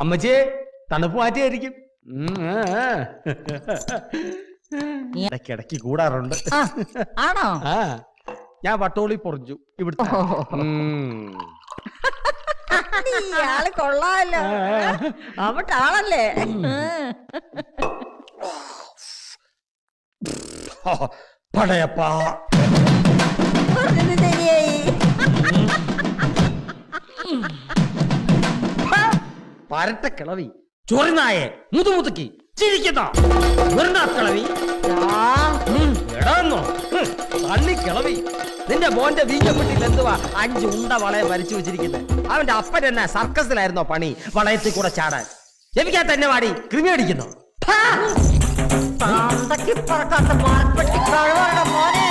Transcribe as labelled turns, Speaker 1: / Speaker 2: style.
Speaker 1: അമ്മച്ചേ തണുപ്പ് മാറ്റിയായിരിക്കും. ഇടയ്ക്കിടയ്ക്ക് കൂടാറുണ്ട്.
Speaker 2: ആണോ?
Speaker 1: ആ ഞാൻ വട്ടോളി പൊറിഞ്ഞു ഇവിടുത്തെ.
Speaker 2: ഇയാള് കൊള്ളാമല്ലോ, അവിടെ ആളല്ലേ.
Speaker 1: പടയപ്പാ
Speaker 2: പറഞ്ഞത് ശരിയായി.
Speaker 1: പരട്ട കിളവി ചൊറിനായെ മുതുമുതുക്കി ചിരിക്കുന്ന കിളവി എടാന്നോ തള്ളി കിളവി. നിന്റെ മോന്റെ വീഞ്ഞപ്പെട്ടിൽ എന്തുവാ 5 ഉണ്ട വളയെ വരച്ചു വെച്ചിരിക്കുന്നത്? അവന്റെ അപ്പൻ തന്നെ സർക്കസിലായിരുന്നോ പണി വളയത്തിൽ കൂടെ ചാടാൻ? ജപിക്കാൻ തന്നെ വാടി കൃമി അടിക്കുന്നു.
Speaker 2: പറക്കാത്ത മാർപ്പെട്ടി കഴിവുള്ള മോനെ.